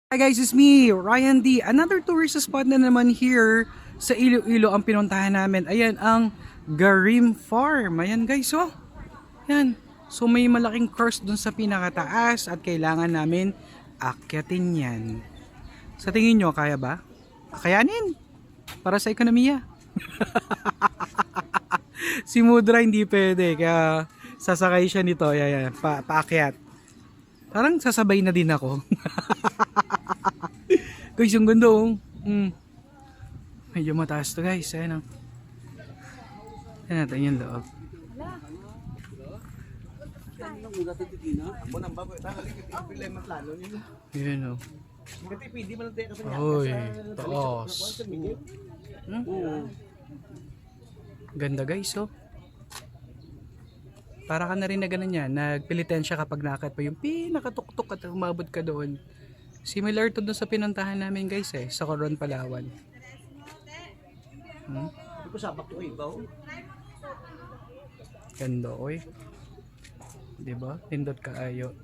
Hi guys, it's me, Ryan D. Another tourist spot na naman here sa Iloilo ang pinuntahan namin. Ayan ang Garim Farm. Ayan guys, oh. Yan. So may malaking cross dun sa pinakataas at kailangan namin akyatin yan. Sa tingin nyo, kaya ba? Kayanin! Para sa ekonomiya. Si Mudra hindi pwede, kaya sasakay siya nito. Ayan, paakyat. Parang sasabay na din ako. Guys, yung ganda oh. Medyo mataas to guys. Ayan oh. Ayan natin yung loob. Ayan oh. Uy, taas. Ganda guys oh. Para ka na rin na ganun yan. Nagpilitan siya kapag nakakit pa yung pinakatuktok at umabot ka doon. Similar to dun sa pinuntahan namin guys sa Coron, Palawan. Ganda oy. Diba? Pindot kaayo.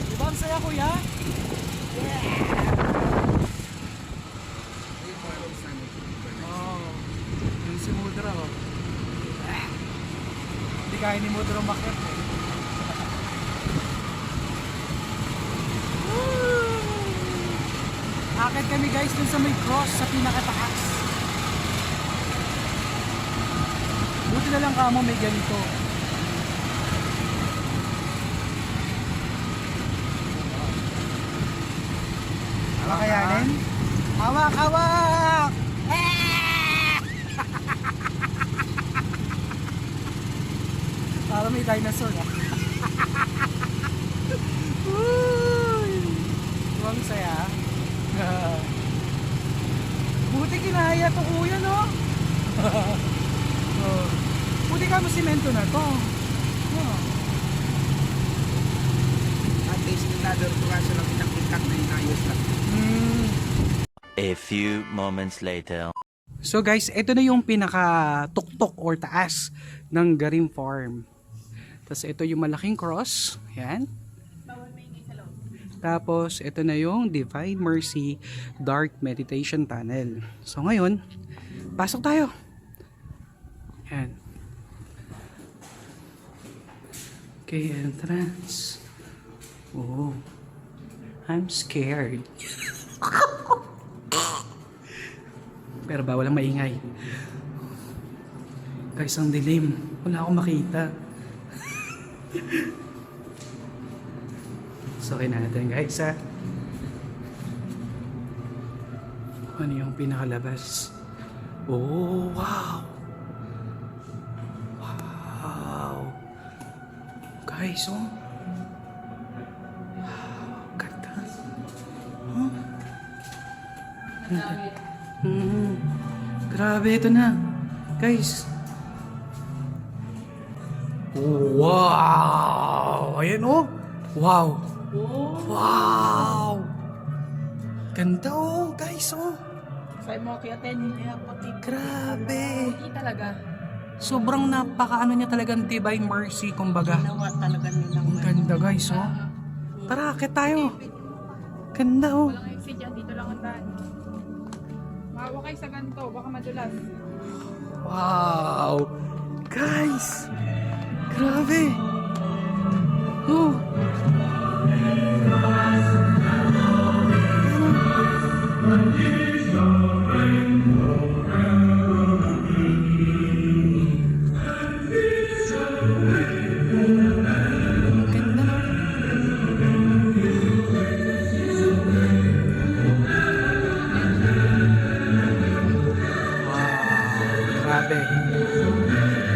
Diba ang saya kuya? Si Mudra oh. Hindi kaya ni Mudra umakyat eh. Akit kami guys dun sa may cross sa pinakataas. Buti na lang kamo may ganito. Makayanin? Hawak! Hawak! Para may dinosaur ah. Uy! Huwag saya. Buti kinaya to kuya no? Buti ka mo simento na to. At least another kaso lang pinakikak na inayos lang. A few moments later. So guys, ito na yung pinaka-tuktok or taas ng Garim Farm. Tapos ito yung malaking cross. Yan. Tapos ito na yung Divine Mercy Dark Meditation Tunnel. So ngayon, pasok tayo. Yan. Okay, entrance. Oh, I'm scared. Pero bawal ang maingay. Guys, ang dilim. Wala akong makita. So, natin guys ha. Ano yung pinakalabas? Oh, wow! Wow! Guys, oh! Wow, ganda! Huh? Grabe, ito na. Guys. Wow! Ayan oh. Wow. Wow. Ganda oh, guys oh. Say mo kaya pati. Grabe. Hindi talaga. Sobrang napakaano niya talagang Divine Mercy kumbaga. Ginawa talaga nilang Ang ganda guys oh. Tara, akit tayo. Ganda oh. walang exit dyan. Dito lang ang daan. Mahawa kayo sa ganito. Baka madulas. Wow. Guys. Grabe.